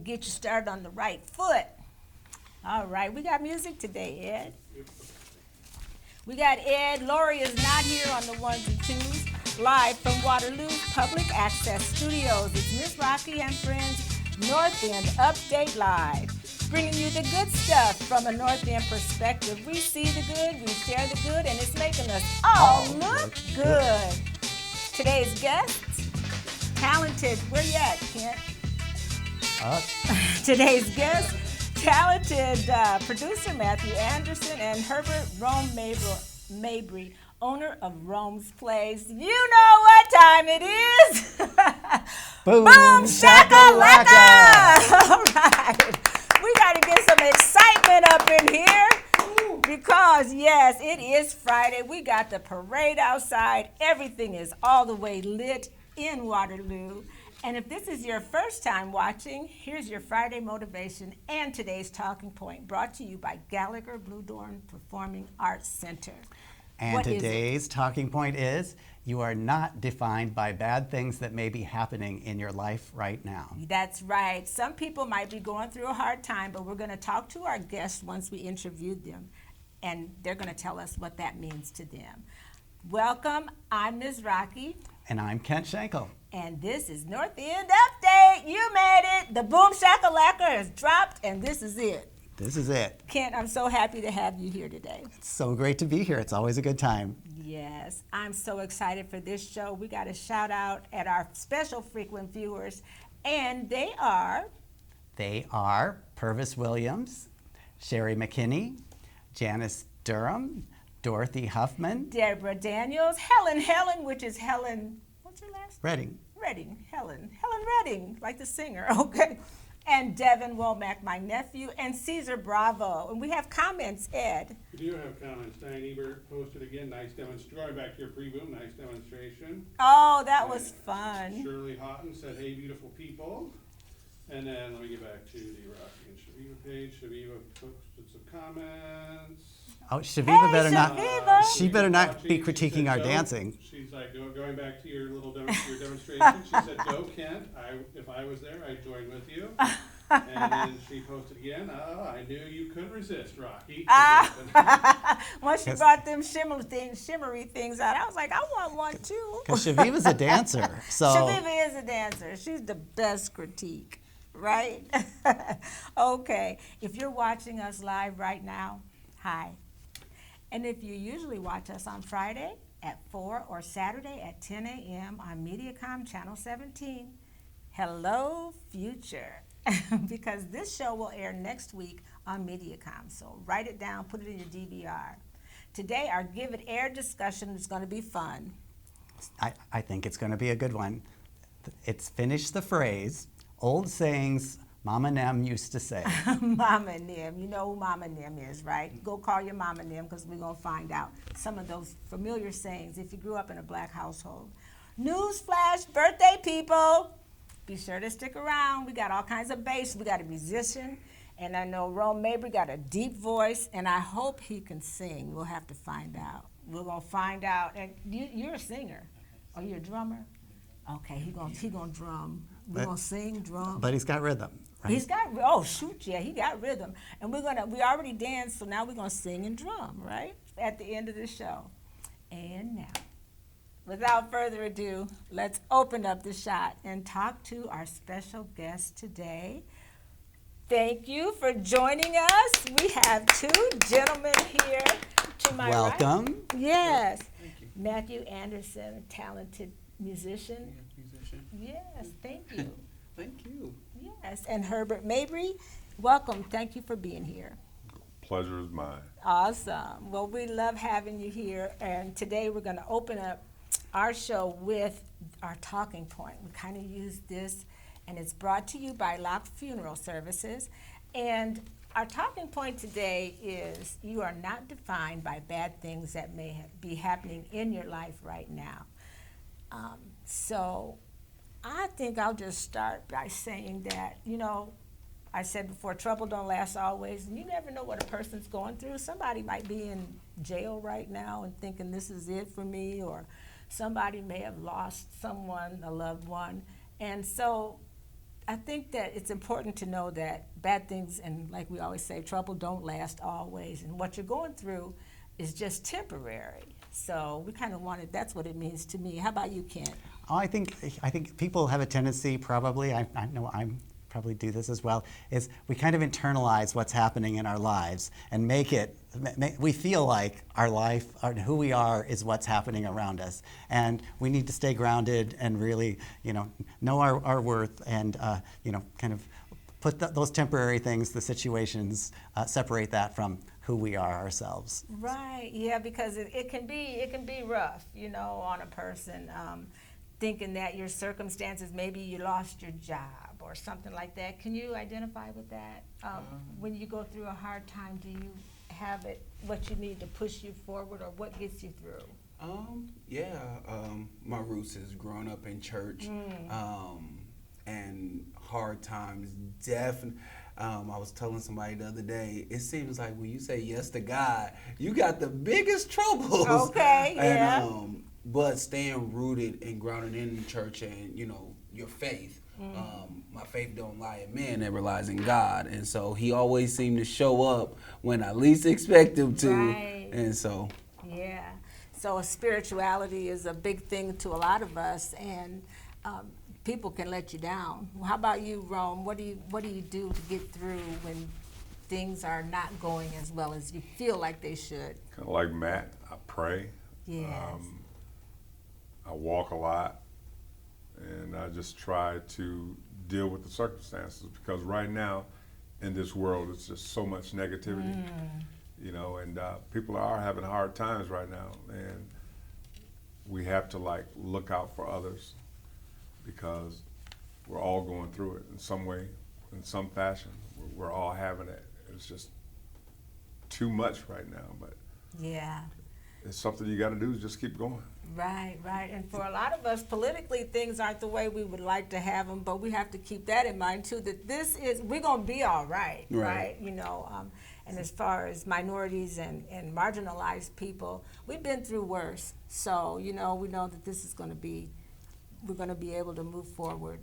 and get you started on the right foot. All right, we got music today, Ed. We got Ed. Lori is not here on the ones and twos. Live from Waterloo's Public Access Studios. It's Miss Rocky and Friends North End Update Live. Bringing you the good stuff from a North End perspective. We see the good, we share the good, and it's making us all look good. Today's guests, talented, where you at, Kent? Today's guests, talented producer Matthew Anderson and Herbert Mabry, owner of Rome's Place. You know what time it is. Boom, shakalaka! All right. We got to get some excitement up in here because, yes, it is Friday. We got the parade outside. Everything is all the way lit in Waterloo. And if this is your first time watching, here's your Friday motivation and today's talking point, brought to you by Gallagher Bluedorn Performing Arts Center. And What today's talking point is, you are not defined by bad things that may be happening in your life right now. That's right. Some people might be going through a hard time, but we're going to talk to our guests once we interviewed them, and they're going to tell us what that means to them. Welcome. I'm Ms. Rocky. And I'm Kent Schenkel. And this is North End Update. You made it. The boom shakalaka has dropped, and this is it. This is it. Kent, I'm so happy to have you here today. It's so great to be here. It's always a good time. Yes, I'm so excited for this show. We got a shout out at our special frequent viewers, and they are Purvis Williams, Sherry McKinney, Janice Durham, Dorothy Huffman, Deborah Daniels, Helen, which is Helen, what's her last name? Redding. Helen Redding, like the singer, okay. And Devin Womack, my nephew, and Caesar Bravo. And we have comments, Ed. We do have comments. Diane Ebert posted again, nice demonstration. Going back to your pre-boom, nice demonstration. Oh, that was fun. Shirley Houghton said, hey, beautiful people. And then let me get back to the Rocky and Shaviva page. Shaviva posted some comments. Oh, Shaviva Hey, better Shaviva. not. She better not be She critiquing said, our "Go." dancing. She's like, going back to your little your demonstration. She said, go, Kent. If I was there, I'd join with you. And then she posted again, I knew you couldn't resist, Rocky. Once she brought them shimmery things out, I was like, I want one too. Because Shaviva's a dancer. So Shaviva is a dancer. She's the best critique, right? Okay, if you're watching us live right now, hi. And if you usually watch us on Friday at 4 or Saturday at 10 a.m. on Mediacom Channel 17, hello, future. Because this show will air next week on Mediacom. So write it down, put it in your DVR. Today, our Give It Air discussion is going to be fun. I think it's going to be a good one. It's finished the phrase, old sayings Mama Nem used to say. Mama Nem, you know who Mama Nem is, right? Go call your Mama Nem because we're going to find out some of those familiar sayings if you grew up in a black household. Newsflash, birthday people. Be sure to stick around. We got all kinds of bass. We got a musician. And I know Rome Mabry got a deep voice, and I hope he can sing. We'll have to find out. We're going to find out. And you're a singer. Oh, you're a drummer? Okay, he gonna drum. We're going to sing, drum. But he's got rhythm, right? He's got, he got rhythm. And we already danced, so now we're going to sing and drum, right? At the end of the show. And now, without further ado, let's open up the shot and talk to our special guest today. Thank you for joining us. We have two gentlemen here to my right. Welcome. Yes. Thank you. Matthew Anderson, a talented musician. Yes, thank you. Thank you. Yes, and Herbert Mabry, welcome. Thank you for being here. Pleasure is mine. Awesome. Well, we love having you here, and today we're going to open up our show with our talking point. We kind of use this, and it's brought to you by Locke Funeral Services. And our talking point today is you are not defined by bad things that may be happening in your life right now. So I think I'll just start by saying that, I said before, trouble don't last always, and you never know what a person's going through. Somebody might be in jail right now and thinking this is it for me, or somebody may have lost someone, a loved one. And so I think that it's important to know that bad things, and like we always say, trouble don't last always. And what you're going through is just temporary. So we kind of wanted, that's what it means to me. How about you, Kent? Oh, I think people have a tendency, probably, I know I'm probably do this as well, is we kind of internalize what's happening in our lives and we feel like our life, or who we are, is what's happening around us. And we need to stay grounded and really, know our worth and, kind of put those temporary things, the situations, separate that from who we are ourselves. Right, yeah, because it can be rough, on a person, thinking that your circumstances, maybe you lost your job or something like that. Can you identify with that? When you go through a hard time, do you have what you need to push you forward, or what gets you through? My roots is growing up in church, and hard times definitely. I was telling somebody the other day, it seems like when you say yes to God, you got the biggest troubles. Okay, yeah. But staying rooted and grounded in the church and, your faith. My faith don't lie in man, never lies in God. And so he always seemed to show up when I least expect him to. Right. And so. Yeah. So spirituality is a big thing to a lot of us, and people can let you down. How about you, Rome? What do you do to get through when things are not going as well as you feel like they should? Kind of like Matt, I pray. Yes. I walk a lot, and I just try to deal with the circumstances, because right now in this world it's just so much negativity, and people are having hard times right now, and we have to look out for others, because we're all going through it in some way, in some fashion. We're all having it. It's just too much right now, but Yeah. it's something you got to do, is just keep going. Right. And for a lot of us, politically, things aren't the way we would like to have them, but we have to keep that in mind too, that we're going to be all right, right? And as far as minorities and marginalized people, we've been through worse. So, we know that this is going to be, we're going to be able to move forward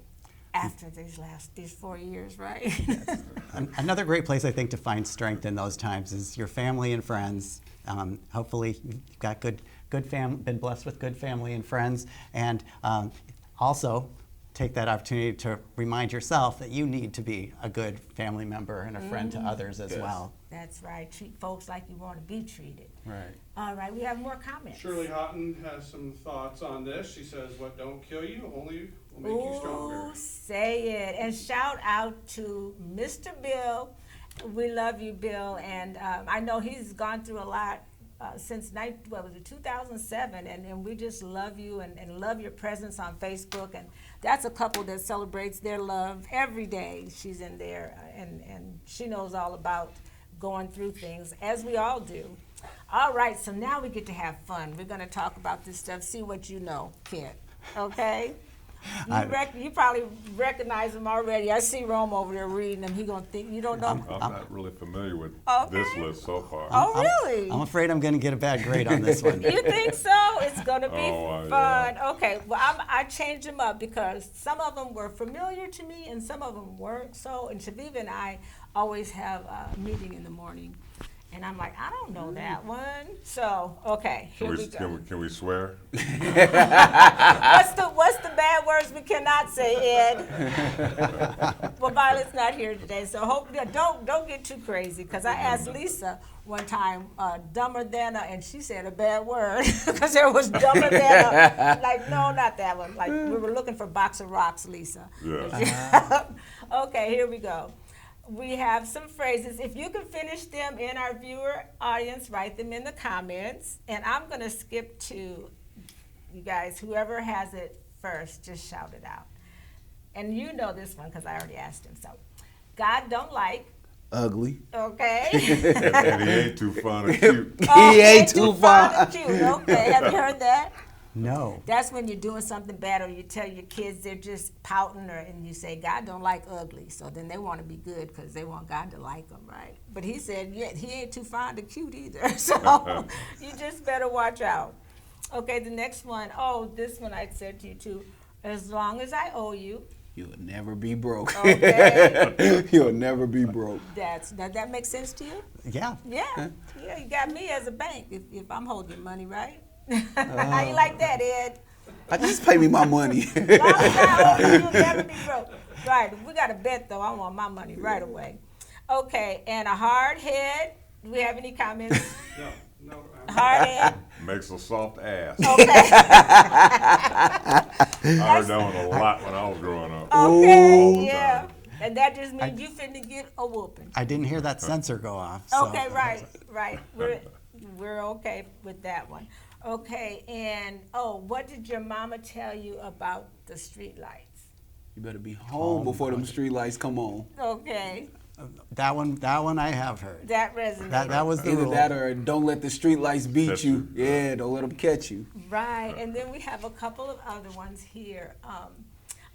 after these 4 years, right? Yes. Another great place, I think, to find strength in those times is your family and friends. Hopefully you've got been blessed with good family and friends, and also take that opportunity to remind yourself that you need to be a good family member and a friend to others as well. That's right. Treat folks like you want to be treated. Right. All right, we have more comments. Shirley Houghton has some thoughts on this. She says, "What don't kill you only will make you stronger." Ooh, say it. And shout out to Mr. Bill. We love you, Bill. And I know he's gone through a lot since 2007, and we just love you and love your presence on Facebook. And that's a couple that celebrates their love every day. She's in there, and she knows all about going through things, as we all do. All right, so now we get to have fun. We're going to talk about this stuff, see what you know, Kent. Okay? You probably recognize him already. I see Rome over there reading them. He gonna think you don't know. I'm not really familiar with Okay. this list so far. Oh, really? I'm afraid I'm going to get a bad grade on this one. You think so? It's gonna be Oh, fun. yeah. Okay. Well, I changed them up because some of them were familiar to me and some of them weren't. So, and Shaviva and I always have a meeting in the morning, and I'm like, I don't know that one. So, okay, here we go. Can we swear? What's the bad words we cannot say, Ed? Well, Violet's not here today, so don't get too crazy. Because I asked Lisa one time, dumber than a, and she said a bad word because there was dumber than a. Like, no, not that one. Like, we were looking for box of rocks, Lisa. Yeah. Okay, here we go. We have some phrases. If you can finish them in our viewer audience, write them in the comments. And I'm going to skip to you guys. Whoever has it first, just shout it out. And you know this one because I already asked him. So, God don't like. Ugly. Okay. and he ain't too fun or cute. He ain't too fun. or cute. Okay. Have you heard that? No. That's when you're doing something bad, or you tell your kids they're just pouting, and you say, God don't like ugly. So then they want to be good because they want God to like them, right? But he said, yeah, he ain't too fond of cute either. So you just better watch out. Okay, the next one. Oh, this one I said to you too. As long as I owe you, You'll never be broke. Okay. You'll never be broke. Does that make sense to you? Yeah. Yeah. Yeah, you got me as a bank if I'm holding your money, right? How you like that, Ed? Just pay me my money. Long as I hold you, you'll never be broke. Right. We got a bet though. I want my money right away. Okay. And a hard head. Do we have any comments? No. Hard head. Makes a soft ass. Okay. I heard that one a lot when I was growing up. Okay. All the Yeah. time. And that just means you finna get a whooping. I didn't hear that sensor go off. So. Okay, right. We're okay with that one. Okay, and what did your mama tell you about the street lights? You better be home before them street lights come on. Okay, That one I have heard. that resonated. That was the Either rule. that or don't let the street lights beat Catch you. you. Yeah, don't let them catch you. Right, and then we have a couple of other ones here.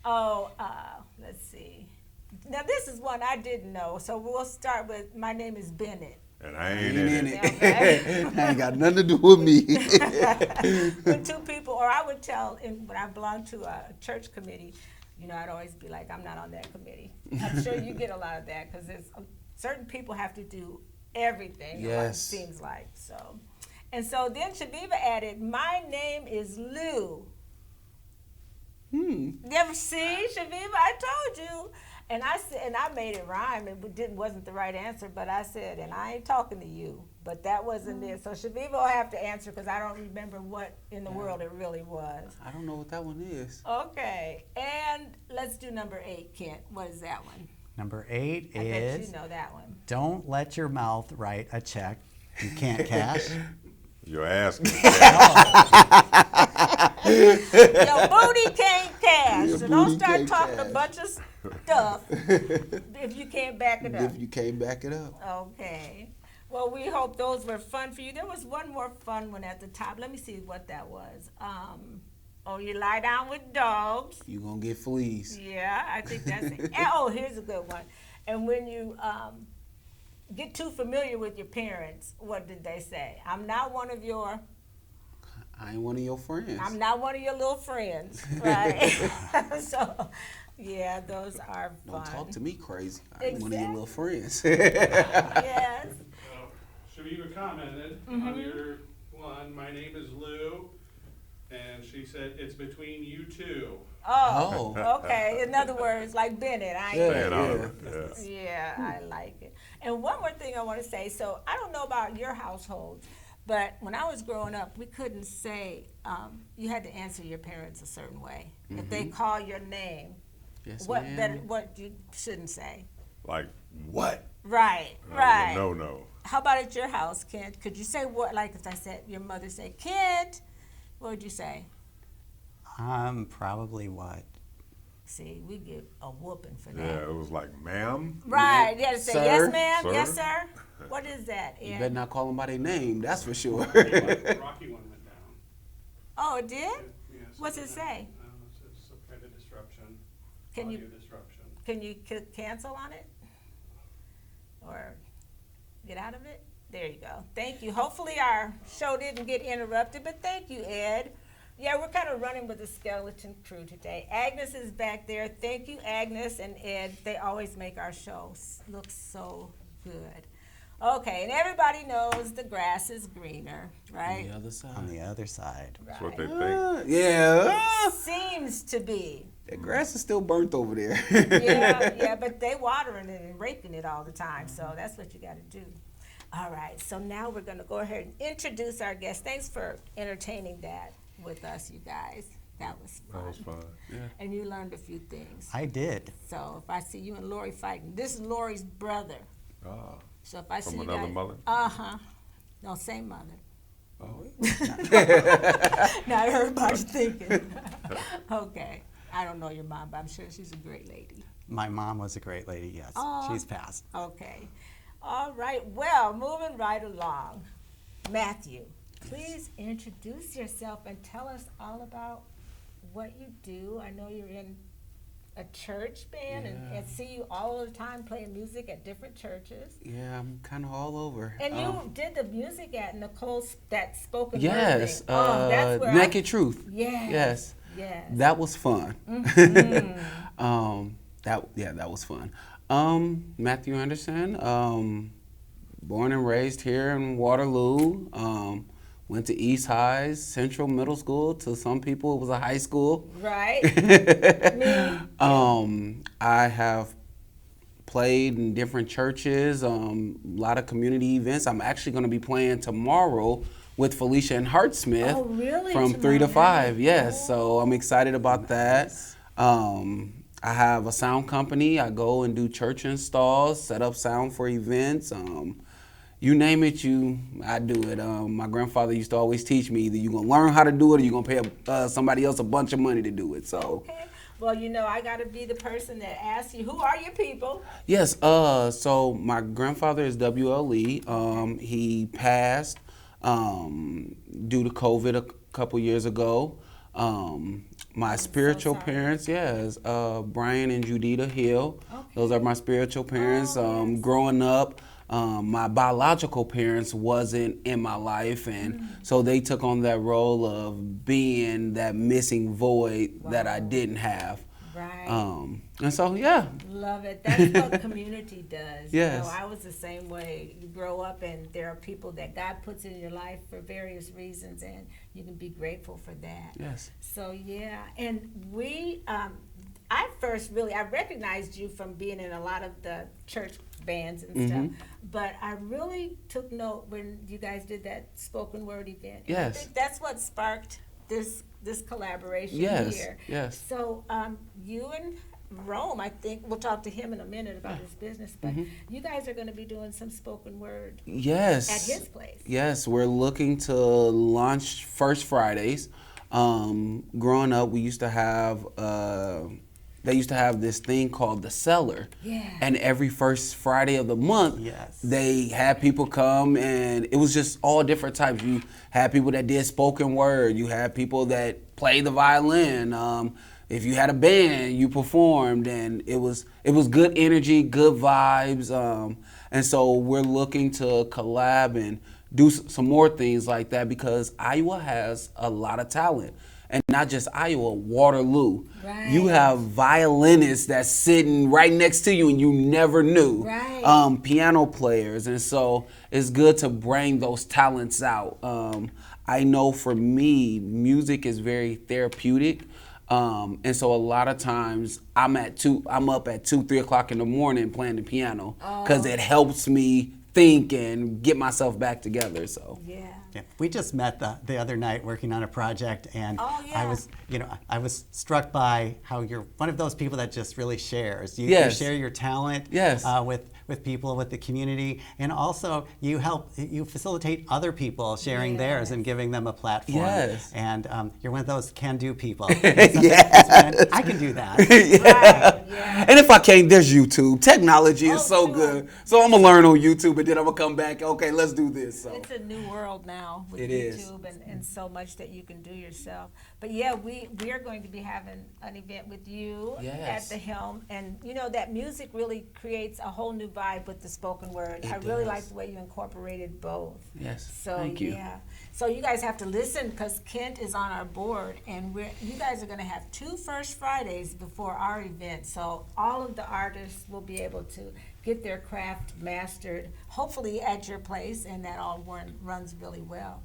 Let's see. Now this is one I didn't know, so we'll start with, my name is Bennett. And I I ain't ain't in in it. it. Okay. I ain't got nothing to do with me. When two people, or I would tell, when I belonged to a church committee, I'd always be like, I'm not on that committee. I'm sure you get a lot of that, because certain people have to do everything. Yes. It seems like, so. And so then Shaviva added, my name is Lou. You ever see, Shaviva? I told you. And I said, and I made it rhyme. It wasn't the right answer, but I said, and I ain't talking to you. But that wasn't it. So Shaviva will have to answer, because I don't remember what in the world it really was. I don't know what that one is. Okay, and let's do number 8, Kent. What is that one? Number 8 I bet is you know that one. don't let your mouth write a check you can't cash. Your ass can Your booty can't cash. Your So don't booty start can't talking a cash. bunch of stuff if you can't back it up. If you can't back it up. Okay. Well, we hope those were fun for you. There was one more fun one at the top. Let me see what that was. You lie down with dogs. You gonna get fleas. Yeah, I think that's it. And, here's a good one. And when you get too familiar with your parents, what did they say? I'm not one of your friends. I'm not one of your little friends, right? So, yeah, those are fun. Don't talk to me crazy. I ain't one of your little friends. Yes. Shaviva commented on your one, my name is Lou, and she said, it's between you two. Oh, okay. In other words, like Bennett, I ain't Yeah. Staying out of it. Yes. Yeah, I like it. And one more thing I want to say. So I don't know about your household, but when I was growing up, we couldn't say, you had to answer your parents a certain way. If they call your name, Yes, what ma'am. what you shouldn't say. Like, what? Right, right. No. How about at your house, Kent? Could you say what, like if I said, your mother said, Kent, what would you say? Probably what? See, we get a whooping for that. Yeah, it was like, ma'am. Right, you had to say, Sir? yes, ma'am, Sir? yes, sir. What is that? You Ed? better not call them by their name, that's for sure. Rocky one went down. Oh, it did? Yeah, What's it say? It's some kind of disruption. Can you- Audio disruption. Can you cancel on it? Or get out of it? There you go. Thank you. Hopefully our show didn't get interrupted, but thank you, Ed. Yeah, we're kind of running with a skeleton crew today. Agnes is back there. Thank you, Agnes and Ed. They always make our show look so good. Okay, and everybody knows the grass is greener, right? On the other side. On the other side. That's what they think. Yeah. Seems to be. That grass is still burnt over there. Yeah, but they watering it and raking it all the time, so that's what you got to do. All right, so now we're going to go ahead and introduce our guest. Thanks for entertaining that with us, you guys. That was fun. That was fun. And you learned a few things. I did. So if I see you and Lori fighting, this is Lori's brother. Ah, So if I see from you another guys, mother? No, same mother. Oh. Now everybody's thinking. Okay. I don't know your mom, but I'm sure she's a great lady. My mom was a great lady, yes. Aw. She's passed. Okay. All right. Well, moving right along. Matthew, please introduce yourself and tell us all about what you do. I know you're in a church band and see you all the time playing music at different churches. Yeah, I'm kind of all over. And you did the music at Nicole's, that spoken word Yes, thing. That's where Naked Truth. Yes. Yes. Yes. That was fun. That was fun. Matthew Anderson, born and raised here in Waterloo. Went to East High's Central Middle School. To some people, it was a high school. Right. Me. I have played in different churches, a lot of community events. I'm actually going to be playing tomorrow with Felicia and Hartsmith. Oh, really? From 3 to Tomorrow 5, yes. So I'm excited about that. I have a sound company. I go and do church installs, set up sound for events. You name it, I do it. My grandfather used to always teach me that you're going to learn how to do it or you're going to pay somebody else a bunch of money to do it. So. Okay. Well, I got to be the person that asks you, who are your people? Yes, so my grandfather is W.L.E. He passed due to COVID a couple years ago. My spiritual parents, yes, Brian and Judita Hill. Okay. Those are my spiritual parents. Yes. Growing up, my biological parents wasn't in my life, and so they took on that role of being that missing void that I didn't have. Right. And so, yeah. Love it. That's what community does. Yes. I was the same way. You grow up and there are people that God puts in your life for various reasons, and you can be grateful for that. Yes. So, yeah. And I recognized you from being in a lot of the church bands and stuff, but I really took note when you guys did that spoken word event. Yes. I think that's what sparked this collaboration here. Yes. So you and Rome, I think we'll talk to him in a minute about his business, but you guys are going to be doing some spoken word. Yes. At his place. Yes, we're looking to launch First Fridays. Growing up, we used to have they used to have this thing called the Cellar. Yeah. And every first Friday of the month, Yes. they had people come, and it was just all different types. You had people that did spoken word. You had people that played the violin. If you had a band, you performed, and it was good energy, good vibes. And so we're looking to collab and do some more things like that because Iowa has a lot of talent. And not just Iowa, Waterloo. Right. You have violinists that's sitting right next to you and you never knew. Right. Piano players. And so it's good to bring those talents out. I know for me, music is very therapeutic. And so a lot of times I'm up at 2, 3 o'clock in the morning playing the piano because it helps me think and get myself back together. So. Yeah. Yeah. We just met the other night working on a project, and I was struck by how you're one of those people that just really shares. You share your talent with people, with the community, and also you facilitate other people sharing theirs and giving them a platform. Yes. And you're one of those can-do people. Yes. I can do that. Right. Yeah. And if I can't, there's YouTube. Technology is so sure. good. So I'm going to learn on YouTube, and then I'm going to come back, okay, let's do this. So. It's a new world now with It YouTube and so much that you can do yourself. But yeah, we are going to be having an event with you at the helm, and that music really creates a whole new vibe with the spoken word. I really like the way you incorporated both. Yes. So Thank you. yeah. So you guys have to listen because Kent is on our board, and you guys are going to have 2 First Fridays before our event. So all of the artists will be able to get their craft mastered, hopefully at your place, and that all runs really well.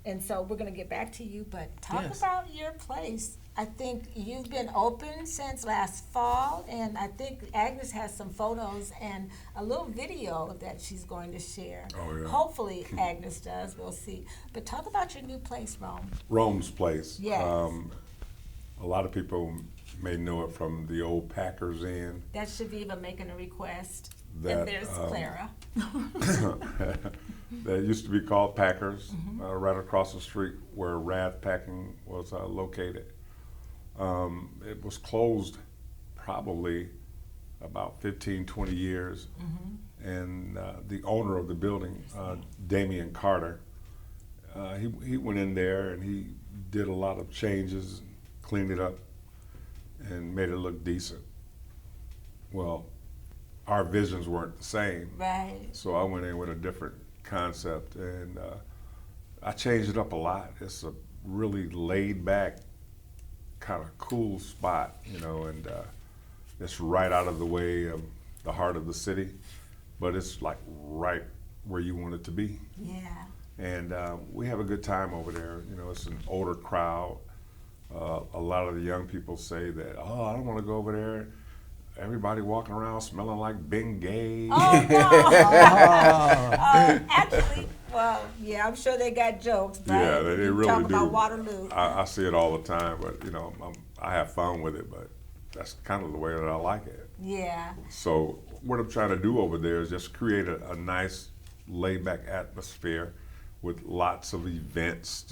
And so we're going to get back to you, but talk about your place. I think you've been open since last fall, and I think Agnes has some photos and a little video that she's going to share. Oh, yeah. Hopefully Agnes does, we'll see. But talk about your new place, Rome. Rome's Place. Yes. A lot of people may know it from the old Packers Inn. That's Shaviva making a request. That, and there's Clara. That used to be called Packers, right across the street where Rath Packing was located. It was closed probably about 15, 20 years. And the owner of the building, Damian Carter, he went in there and he did a lot of changes, cleaned it up, and made it look decent. Well, our visions weren't the same. Right. So I went in with a different concept, and I changed it up a lot. It's a really laid back kind of cool spot, and it's right out of the way of the heart of the city, but it's like right where you want it to be. Yeah. And we have a good time over there. It's an older crowd. A lot of the young people say that, oh, I don't want to go over there. Everybody walking around smelling like Bengay. Oh, no. Actually, well, yeah, I'm sure they got jokes, right? Yeah, they really talk do. about Waterloo. I see it all the time, but I have fun with it. But that's kind of the way that I like it. Yeah. So what I'm trying to do over there is just create a nice, laid-back atmosphere with lots of events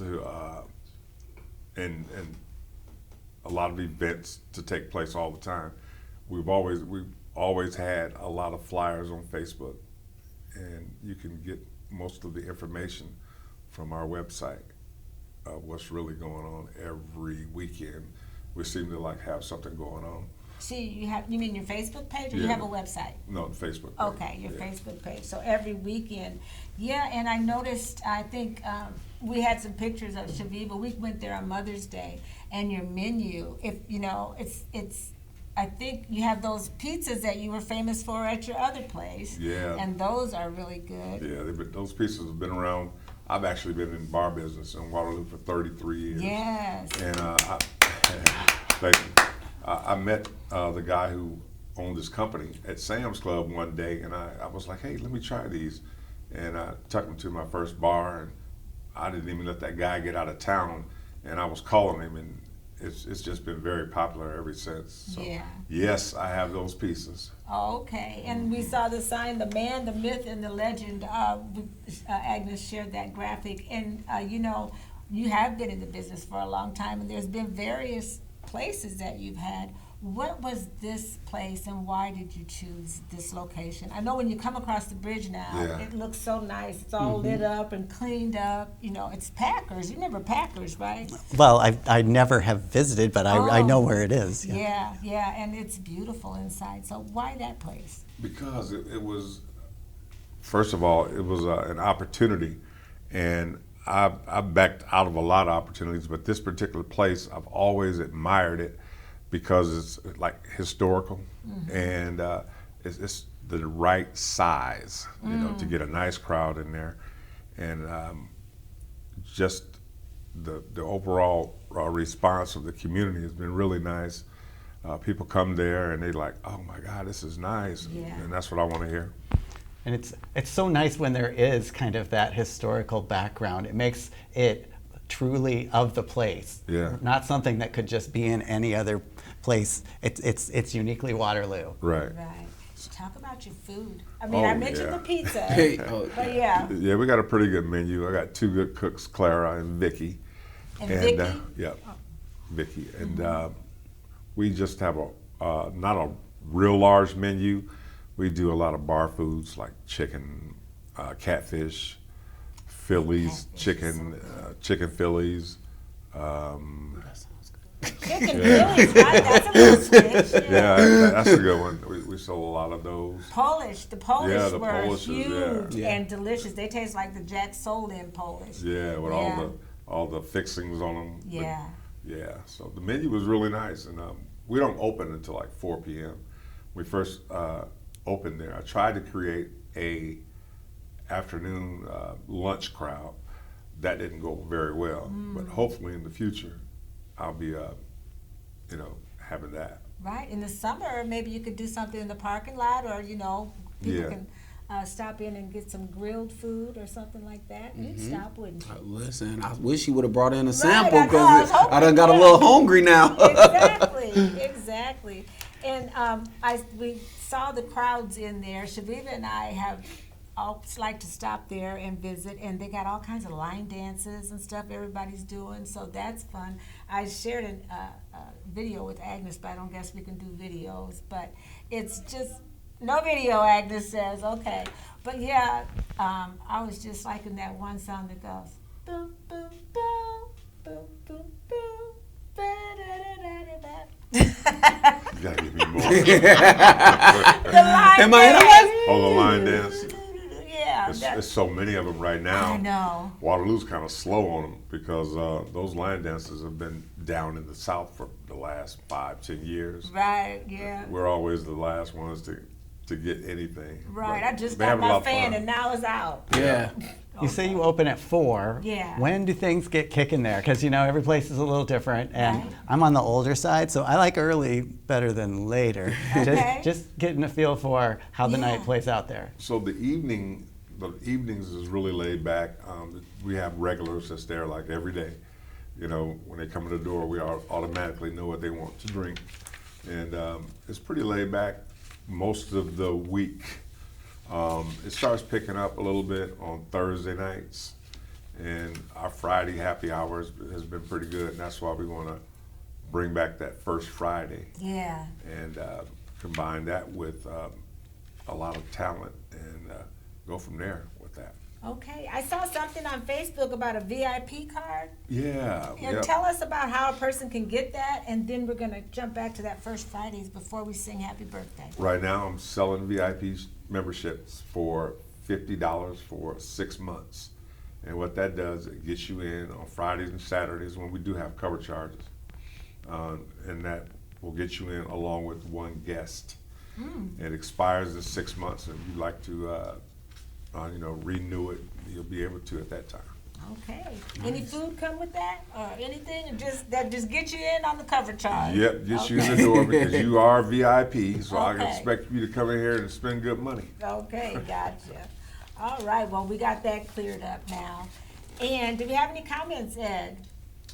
and a lot of events to take place all the time. We've always had a lot of flyers on Facebook, and you can get most of the information from our website of what's really going on every weekend. We seem to have something going on. See, you mean your Facebook page, or you Yeah. have a website? No, the Facebook page. Okay, your Yeah. Facebook page. So every weekend, yeah. And I noticed, I think we had some pictures of Shaviva. We went there on Mother's Day, and your menu, it's. I think you have those pizzas that you were famous for at your other place. Yeah. And those are really good. Yeah, those pieces have been around. I've actually been in bar business in Waterloo for 33 years. Yes. And thank you. I met the guy who owned this company at Sam's Club one day, and I was like, hey, let me try these. And I took him to my first bar, and I didn't even let that guy get out of town, and I was calling him, and it's just been very popular ever since. So, Yeah. yes, I have those pieces. Okay, and we saw the sign, the man, the myth, and the legend. Agnes shared that graphic, and you have been in the business for a long time, and there's been various places that you've had. What was this place, and why did you choose this location? I know when you come across the bridge now, Yeah. it looks so nice. It's all lit up and cleaned up. It's Packers. You remember Packers, right? Well, I never have visited, but I know where it is. Yeah, and it's beautiful inside. So why that place? Because it was, first of all, it was an opportunity, and I backed out of a lot of opportunities, but this particular place, I've always admired it because it's like historical, and it's the right size, to get a nice crowd in there, and just the overall response of the community has been really nice. People come there and they're like, oh my God, this is nice, Yeah. and that's what I want to hear. And it's so nice when there is kind of that historical background. It makes it truly of the place. Yeah. Not something that could just be in any other place. It's uniquely Waterloo. Right. Right. Talk about your food. I mean, I mentioned yeah. the pizza, Hey, but yeah. Yeah, we got a pretty good menu. I got two good cooks, Clara and Vicky. And Vicky? Yep, Vicky. And we just have not a real large menu. We do a lot of bar foods like chicken, catfish, Phillies, chicken Phillies. Chicken Phillies, right? That's a little switch. Yeah, that's a good one. We sell a lot of those. The Polish Yeah, the were Polishes, huge yeah. and delicious. They taste like the Jack sold in Polish. Yeah, with Yeah. all the fixings on them. Yeah. Yeah, so the menu was really nice, and we don't open until like 4 p.m. We first opened there. I tried to create a afternoon lunch crowd. That didn't go very well, but hopefully in the future, I'll be, having that. Right. In the summer, maybe you could do something in the parking lot, or people Yeah. can stop in and get some grilled food or something like that. You'd stop, wouldn't you? Listen, I wish you would have brought in a sample I know, I was because I done hoping got a you little would. hungry now. Exactly. And we saw the crowds in there. Shaviva and I have always like to stop there and visit, and they got all kinds of line dances and stuff everybody's doing, so that's fun. I shared a video with Agnes, but I don't guess we can do videos, but it's just, no video, Agnes says, okay. But yeah, I was just liking that one song that goes, boom, boom, boom, boom, boom, boom, ba-da-da-da-da-da. You gotta give me more. The line Am I in a dance. Oh, the line dance. Yeah, It's so many of them right now. I know. Waterloo's kind of slow on them because those line dances have been down in the South for the last 5-10 years. Right, yeah. We're always the last ones to get anything. Right, But I just they got have a lot my of fan fun. and now it's out. Yeah. You say you open at 4. Yeah. When do things get kicking there? Because every place is a little different, and Right. I'm on the older side, so I like early better than later. Okay. Just getting a feel for how the night Yeah. plays out there. So the evenings is really laid back. We have regulars that's there like every day. When they come to the door, we automatically know what they want to drink, and it's pretty laid back most of the week. It starts picking up a little bit on Thursday nights, and our Friday happy hours has been pretty good, and that's why we want to bring back that first Friday Yeah. and combine that with a lot of talent and go from there with that. Okay, I saw something on Facebook about a VIP card. Yeah. And Yep. tell us about how a person can get that, and then we're gonna jump back to that first Fridays before we sing happy birthday. Right now, I'm selling VIP memberships for $50 for 6 months. And what that does, it gets you in on Fridays and Saturdays when we do have cover charges. And that will get you in along with one guest. It expires in 6 months, and if you'd like to, renew it, you'll be able to at that time. Okay. Any food come with that, or anything, or just get you in on the cover charge? Yep, get you in Okay. the door because you are VIP, so I Okay. expect you to come in here and spend good money. Okay, gotcha. All right, well, we got that cleared up now. And do we have any comments, Ed?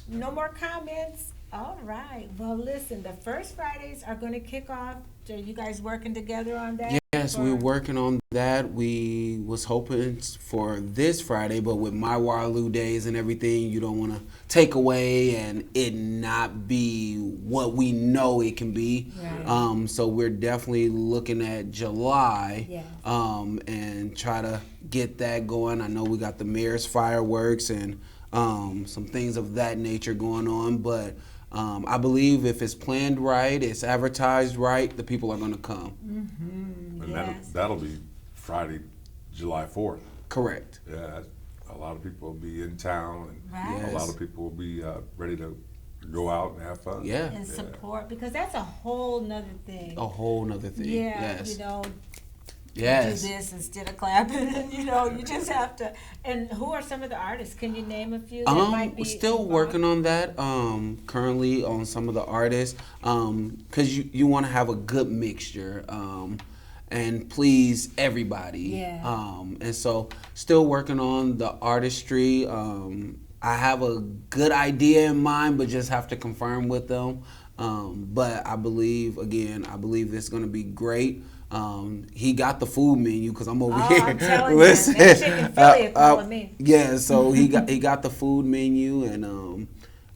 No more comments? All right, well, listen, the first Fridays are gonna kick off. Are you guys working together on that? Yes, we're working on that. We was hoping for this Friday, but with my Waterloo days and everything, you don't want to take away and it not be what we know it can be. Right. So we're definitely looking at July, Yes. and try to get that going. I know we got the mayor's fireworks and some things of that nature going on, but I believe if it's planned right, it's advertised right, the people are going to come. And Yes. that'll be Friday, July 4th. Correct. Yeah, a lot of people will be in town, and Right. a lot of people will be ready to go out and have fun. Yeah. And support, because that's a whole nother thing. A whole nother thing. Yeah, Yes. do this instead of clapping, and you just have to. And who are some of the artists? Can you name a few that might be We're still involved? working on that. Currently on some of the artists, because you want to have a good mixture, and please everybody. Yeah. And so still working on the artistry. I have a good idea in mind, but just have to confirm with them. But I believe it's going to be great. He got the food menu because I'm over here. I'm telling you, Listen, that chicken Philly is calling me. Yeah, so he got the food menu,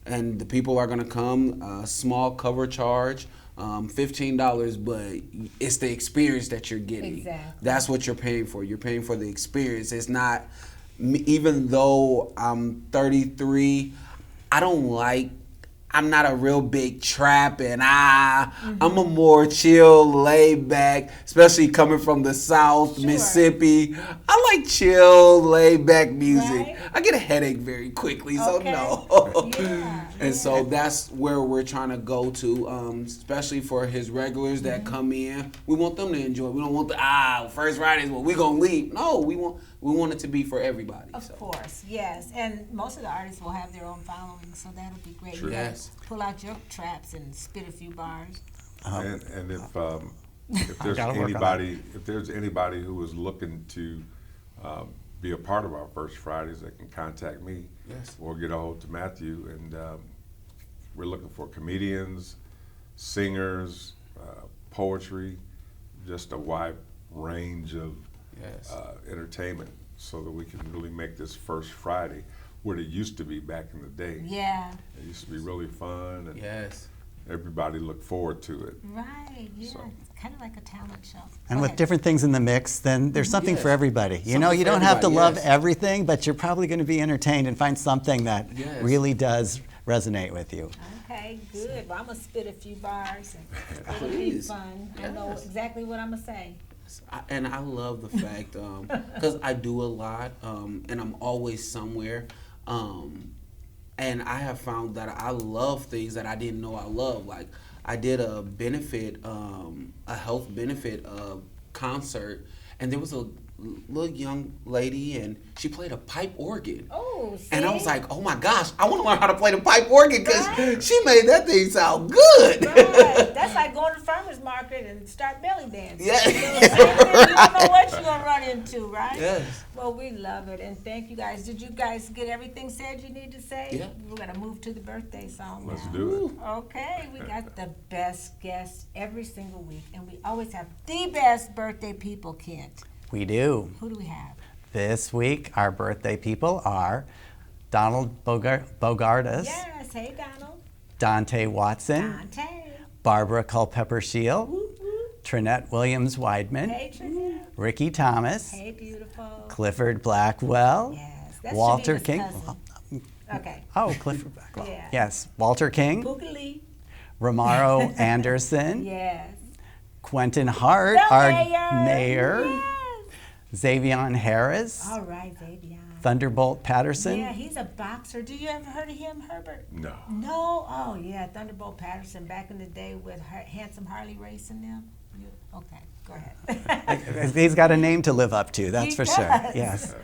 and the people are gonna come. Small cover charge, $15, but it's the experience that you're getting. Exactly. That's what you're paying for. You're paying for the experience. It's not. Even though I'm 33, I'm not a real big trap, and I'm a more chill, laid back, especially coming from the South, Sure. Mississippi. I like chill, laid back music. Right. I get a headache very quickly, so Okay. no. Yeah, And so that's where we're trying to go to, especially for his regulars that come in. We want them to enjoy. We don't want first Fridays, well, we gonna leave. No, we want it to be for everybody. Of so. course, yes. And most of the artists will have their own following, so that'll be great. Sure. You gotta Yes. pull out your traps and spit a few bars. And if there's gotta work on anybody who is looking to be a part of our first Fridays, they can contact me. Yes. Or get a hold to Matthew, and we're looking for comedians, singers, poetry, just a wide range of Yes. entertainment, so that we can really make this first Friday what it used to be back in the day. Yeah, It used to be really fun, and Yes. everybody looked forward to it. right, yeah. So. It's kind of like a talent show. And Go with ahead. different things in the mix, then there's something Yes. for everybody. You Something you for don't have to everybody, love yes. everything, but you're probably going to be entertained and find something that Yes. really does resonate with you. Okay, good. Well, I'm gonna spit a few bars, and it'll be Please. fun. I know Yes. exactly what I'm gonna say. Yes, and I love the fact because I do a lot, and I'm always somewhere, and I have found that I love things that I didn't know I love. Like I did a benefit, a health benefit concert, and there was a little young lady, and she played a pipe organ. Oh, see? And I was like, oh my gosh, I want to learn how to play the pipe organ because Right. she made that thing sound good. Right. That's like going to the farmer's market and start belly dancing. Yeah. You know, same thing. You don't know what you're going to run into, right? Yes. Well, we love it, and thank you guys. Did you guys get everything said you need to say? Yeah. We're going to move to the birthday song Let's now. do it. Okay, we got the best guests every single week, and we always have the best birthday people, Kent. We do. Who do we have? This week, our birthday people are Donald Bogardus, Yes, hey, Donald. Dante Watson, Dante. Barbara Culpepper Shield, Whoop, whoop. Trinette Williams-Weidman, Hey, Trinette. Ricky Thomas, Hey, beautiful. Clifford Blackwell, Yes, that's Walter Shanita's King. cousin. Okay. Oh, Clifford Blackwell. Yeah. Yes, Walter King, Pooka Lee. Romaro Anderson, Yes. Quentin Hart, The our mayor. mayor, Yes. Xavion Harris, All right, Xavier. Thunderbolt Patterson, Yeah, he's a boxer. Do you ever heard of him, Herbert? No. No? Oh, yeah, Thunderbolt Patterson back in the day with Handsome Harley racing them. Okay, go ahead. He's got a name to live up to, that's He for sure. does. Yes.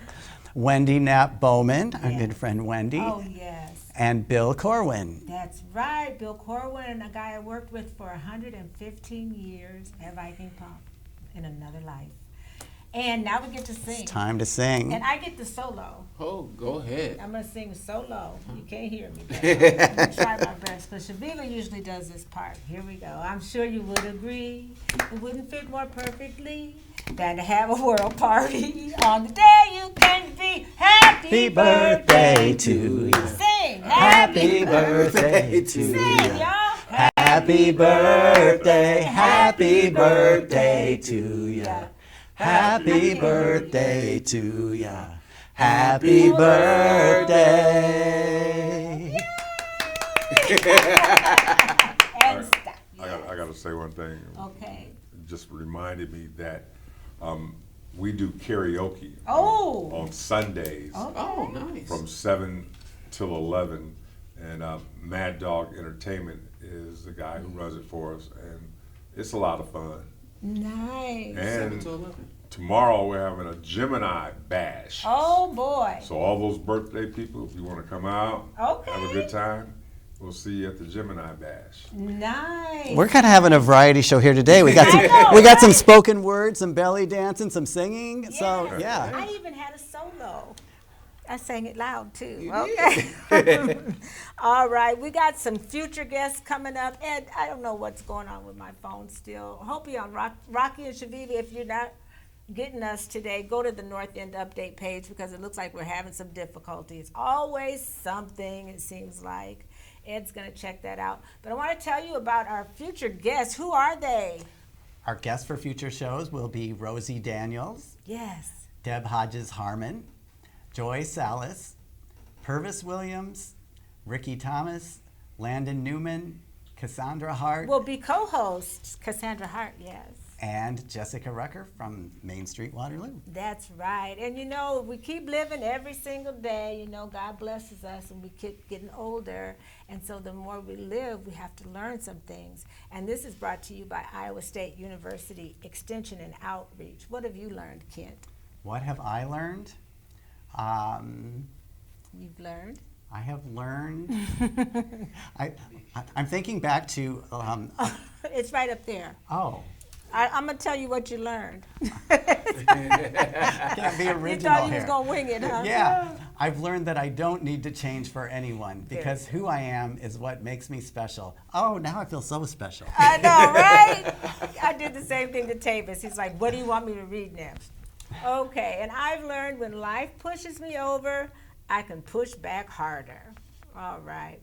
Wendy Knapp Bowman, our Yeah. good friend Wendy, Oh, yes. and Bill Corwin. That's right. Bill Corwin, a guy I worked with for 115 years at Viking Pump in another life. And now we get to sing. It's time to sing. And I get the solo. Oh, go ahead. I'm going to sing solo. You can't hear me. But I'm going to try my best. Because Shaviva usually does this part. Here we go. I'm sure you would agree. It wouldn't fit more perfectly than to have a world party on the day you came to be. Happy birthday to you. Sing. Happy birthday to Sing, you. y'all. Happy birthday, happy birthday to ya. Happy birthday to ya. Happy birthday. And stop. I got to say one thing. Okay. It just reminded me that we do karaoke Oh. on Sundays Oh, nice. from 7 till 11. And Mad Dog Entertainment is the guy who runs it for us. And it's a lot of fun. Nice. 7 And to 11. tomorrow we're having a Gemini bash. Oh, boy. So all those birthday people, if you want to come out, Okay. have a good time, we'll see you at the Gemini bash. Nice. We're kind of having a variety show here today. We got I some, know, we got some right? spoken words, some belly dancing, some singing. So yeah. I even had a solo. I sang it loud too. You Okay. All right. We got some future guests coming up. Ed, I don't know what's going on with my phone still. Hope you're on Rocky and Shaviva. If you're not getting us today, go to the North End update page because it looks like we're having some difficulties. Always something, it seems like. Ed's going to check that out. But I want to tell you about our future guests. Who are they? Our guests for future shows will be Rosie Daniels, Yes. Deb Hodges Harmon, Joy Salas, Purvis Williams, Ricky Thomas, Landon Newman, Cassandra Hart, Will be co-hosts Cassandra Hart, yes. and Jessica Rucker from Main Street Waterloo. That's right. And you know, we keep living every single day. You know, God blesses us and we keep getting older. And so the more we live, we have to learn some things. And this is brought to you by Iowa State University Extension and Outreach. What have you learned, Kent? What have I learned? You've learned? I have learned. I'm thinking back to. It's right up there. Oh, I'm going to tell you what you learned. I can't be original You thought you here. was going to wing it, huh? Yeah, I've learned that I don't need to change for anyone because Very who I am is what makes me special. Oh, now I feel so special. I know, right? I did the same thing to Tavis. He's like, what do you want me to read next? Okay, and I've learned when life pushes me over, I can push back harder. All right.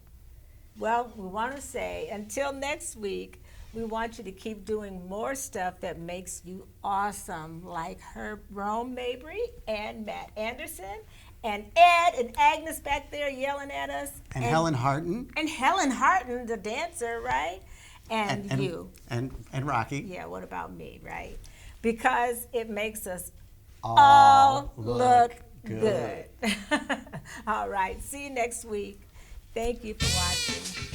Well, we want to say until next week, we want you to keep doing more stuff that makes you awesome, like Herbert Mabry and Matt Anderson and Ed and Agnes back there yelling at us. And Helen Harton. And Helen Harton, the dancer, right? And you. And Rocky. Yeah, what about me, right? because it makes us All all look look good. All right. See you next week. Thank you for watching.